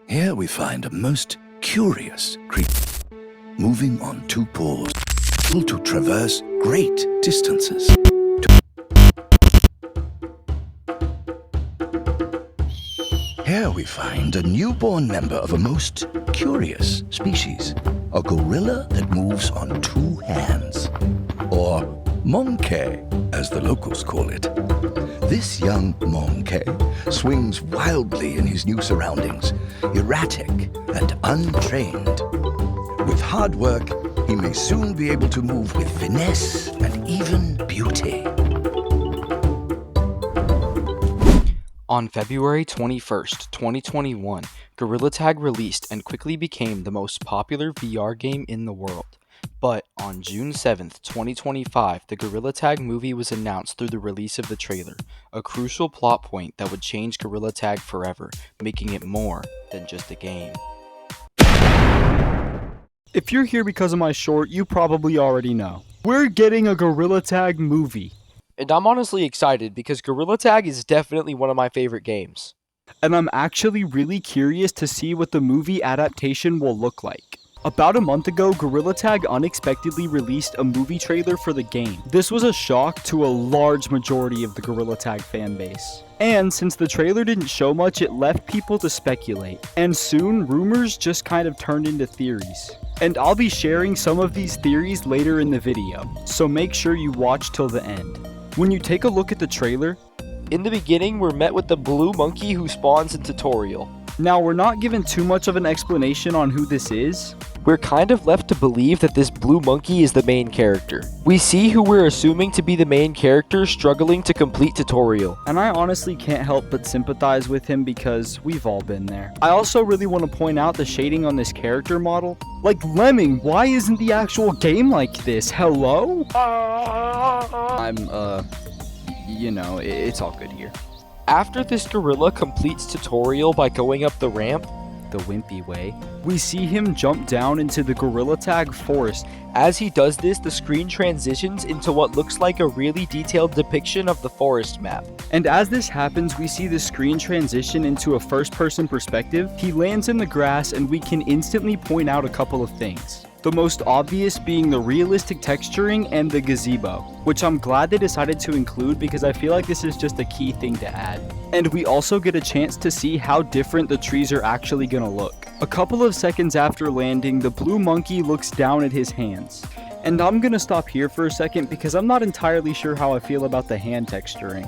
Here we find a most curious creature, moving on two paws, able to traverse great distances. Here we find a newborn member of a most curious species, a gorilla that moves on two hands, or monke, as the locals call it. This young monke swings wildly in his new surroundings, erratic and untrained. With hard work, he may soon be able to move with finesse and even beauty. On February 21st, 2021, Gorilla Tag released and quickly became the most popular VR game in the world. But on June 7th, 2025, the Gorilla Tag movie was announced through the release of the trailer, a crucial plot point that would change Gorilla Tag forever, making it more than just a game. If you're here because of my short, you probably already know. We're getting a Gorilla Tag movie. And I'm honestly excited because Gorilla Tag is definitely one of my favorite games. And I'm actually really curious to see what the movie adaptation will look like. About a month ago, Gorilla Tag unexpectedly released a movie trailer for the game. This was a shock to a large majority of the Gorilla Tag fan base. And since the trailer didn't show much, it left people to speculate. And soon, rumors just kind of turned into theories. And I'll be sharing some of these theories later in the video, so make sure you watch till the end. When you take a look at the trailer, in the beginning, we're met with the blue monkey who spawns in tutorial. Now, we're not given too much of an explanation on who this is. We're kind of left to believe that this blue monkey is the main character. We see who we're assuming to be the main character struggling to complete tutorial. And I honestly can't help but sympathize with him because we've all been there. I also really want to point out the shading on this character model. Like Lemming, why isn't the actual game like this? Hello? It's all good here. After this gorilla completes tutorial by going up the ramp, the wimpy way, we see him jump down into the Gorilla Tag forest. As he does this, the screen transitions into what looks like a really detailed depiction of the forest map. And as this happens, we see the screen transition into a first-person perspective. He lands in the grass and we can instantly point out a couple of things. The most obvious being the realistic texturing and the gazebo, which I'm glad they decided to include because I feel like this is just a key thing to add. And we also get a chance to see how different the trees are actually gonna look. A couple of seconds after landing, the blue monkey looks down at his hands. And I'm gonna stop here for a second because I'm not entirely sure how I feel about the hand texturing.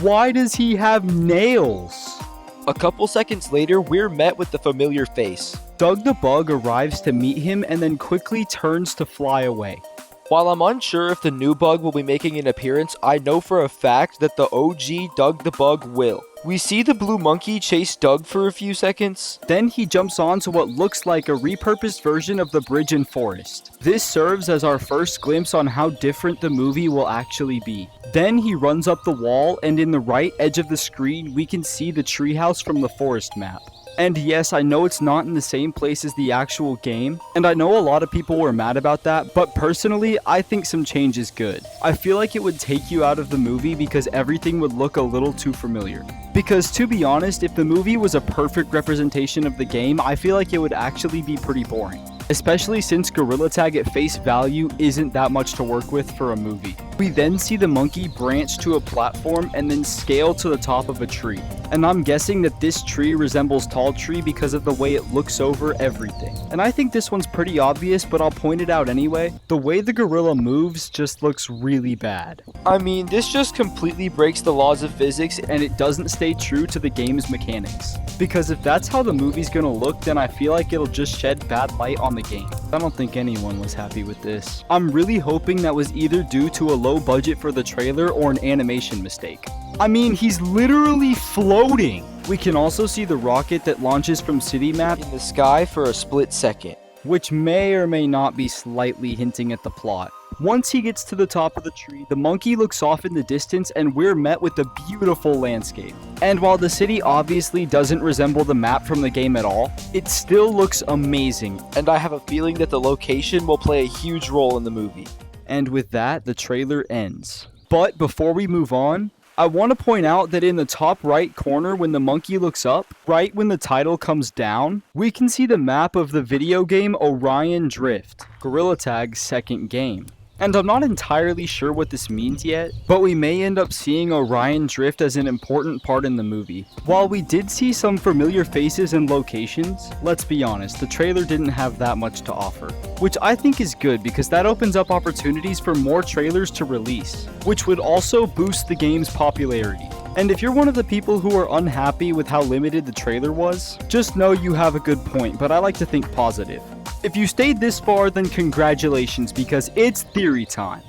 Why does he have nails? A couple seconds later, we're met with the familiar face. Doug the Bug arrives to meet him and then quickly turns to fly away. While I'm unsure if the new bug will be making an appearance, I know for a fact that the OG Doug the Bug will. We see the blue monkey chase Doug for a few seconds. Then he jumps onto what looks like a repurposed version of the bridge and forest. This serves as our first glimpse on how different the movie will actually be. Then he runs up the wall, and in the right edge of the screen, we can see the treehouse from the forest map. And yes, I know it's not in the same place as the actual game, and I know a lot of people were mad about that, but personally, I think some change is good. I feel like it would take you out of the movie because everything would look a little too familiar. Because to be honest, if the movie was a perfect representation of the game, I feel like it would actually be pretty boring. Especially since Gorilla Tag at face value isn't that much to work with for a movie. We then see the monkey branch to a platform and then scale to the top of a tree. And I'm guessing that this tree resembles Tall Tree because of the way it looks over everything. And I think this one's pretty obvious, but I'll point it out anyway. The way the gorilla moves just looks really bad. I mean, this just completely breaks the laws of physics, and it doesn't stay true to the game's mechanics. Because if that's how the movie's gonna look, then I feel like it'll just shed bad light on the game. I don't think anyone was happy with this. I'm really hoping that was either due to a low budget for the trailer or an animation mistake. I mean, he's literally floating! We can also see the rocket that launches from City Map in the sky for a split second, which may or may not be slightly hinting at the plot. Once he gets to the top of the tree, the monkey looks off in the distance and we're met with a beautiful landscape. And while the city obviously doesn't resemble the map from the game at all, it still looks amazing. And I have a feeling that the location will play a huge role in the movie. And with that, the trailer ends. But before we move on, I want to point out that in the top right corner when the monkey looks up, right when the title comes down, we can see the map of the video game Orion Drift, Gorilla Tag's second game. And I'm not entirely sure what this means yet, but we may end up seeing Orion Drift as an important part in the movie. While we did see some familiar faces and locations, let's be honest, the trailer didn't have that much to offer. Which I think is good because that opens up opportunities for more trailers to release, which would also boost the game's popularity. And if you're one of the people who are unhappy with how limited the trailer was, just know you have a good point, but I like to think positive. If you stayed this far, then congratulations, because it's theory time.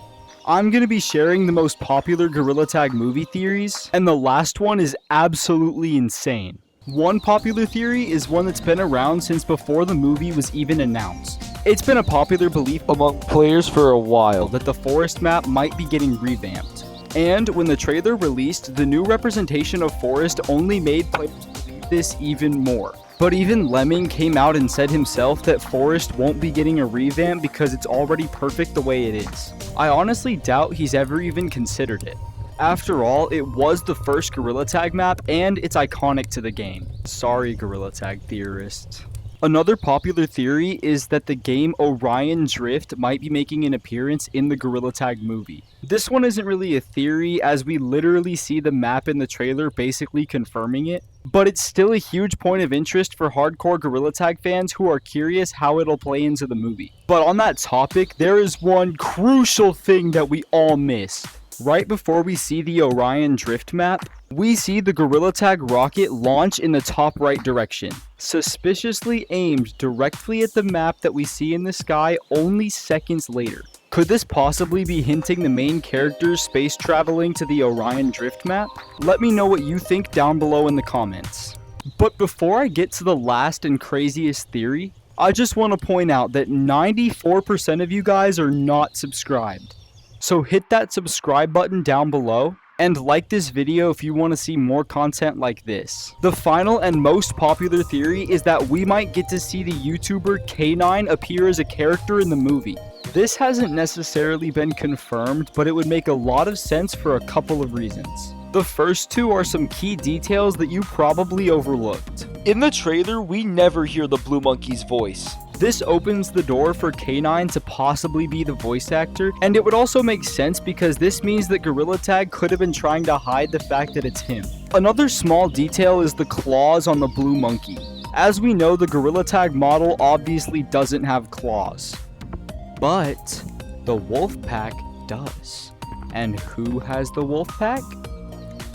I'm going to be sharing the most popular Gorilla Tag movie theories, and the last one is absolutely insane. One popular theory is one that's been around since before the movie was even announced. It's been a popular belief among players for a while that the forest map might be getting revamped. And when the trailer released, the new representation of forest only made players believe this even more. But even Lemming came out and said himself that Forest won't be getting a revamp because it's already perfect the way it is. I honestly doubt he's ever even considered it. After all, it was the first Gorilla Tag map and it's iconic to the game. Sorry, Gorilla Tag theorists. Another popular theory is that the game Orion Drift might be making an appearance in the Gorilla Tag movie. This one isn't really a theory as we literally see the map in the trailer basically confirming it, but it's still a huge point of interest for hardcore Gorilla Tag fans who are curious how it'll play into the movie. But on that topic, there is one crucial thing that we all missed. Right before we see the Orion Drift map, we see the Gorilla Tag rocket launch in the top right direction, suspiciously aimed directly at the map that we see in the sky only seconds later. Could this possibly be hinting the main characters space traveling to the Orion Drift map? Let me know what you think down below in the comments. But before I get to the last and craziest theory, I just want to point out that 94% of you guys are not subscribed. So hit that subscribe button down below and like this video if you want to see more content like this. The final and most popular theory is that we might get to see the YouTuber K9 appear as a character in the movie. This hasn't necessarily been confirmed, but it would make a lot of sense for a couple of reasons. The first two are some key details that you probably overlooked. In the trailer, we never hear the Blue Monkey's voice. This opens the door for K9 to possibly be the voice actor, and it would also make sense because this means that Gorilla Tag could have been trying to hide the fact that it's him. Another small detail is the claws on the Blue Monkey. As we know, the Gorilla Tag model obviously doesn't have claws. But the wolf pack does. And who has the wolf pack?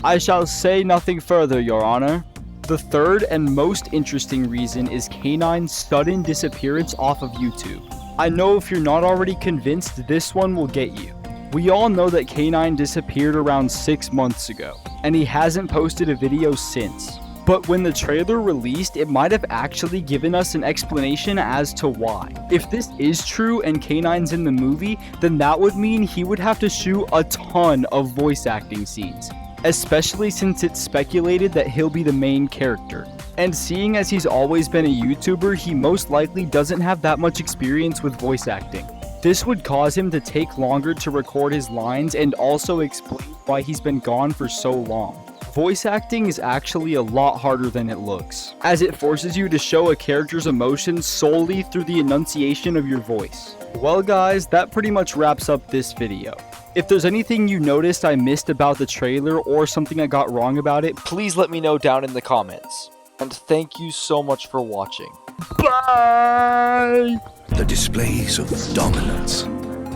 I shall say nothing further, Your Honor. The third and most interesting reason is K9's sudden disappearance off of YouTube. I know if you're not already convinced, this one will get you. We all know that K9 disappeared around 6 months ago, and he hasn't posted a video since. But when the trailer released, it might have actually given us an explanation as to why. If this is true and K9's in the movie, then that would mean he would have to shoot a ton of voice acting scenes. Especially since it's speculated that he'll be the main character. And seeing as he's always been a YouTuber, he most likely doesn't have that much experience with voice acting. This would cause him to take longer to record his lines and also explain why he's been gone for so long. Voice acting is actually a lot harder than it looks, as it forces you to show a character's emotions solely through the enunciation of your voice. Well guys, that pretty much wraps up this video. If there's anything you noticed I missed about the trailer or something I got wrong about it, please let me know down in the comments. And thank you so much for watching. Bye! The displays of dominance,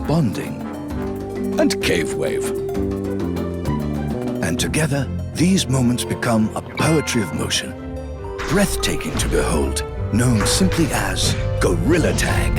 bonding, and cave wave. And together, these moments become a poetry of motion, breathtaking to behold, known simply as Gorilla Tag.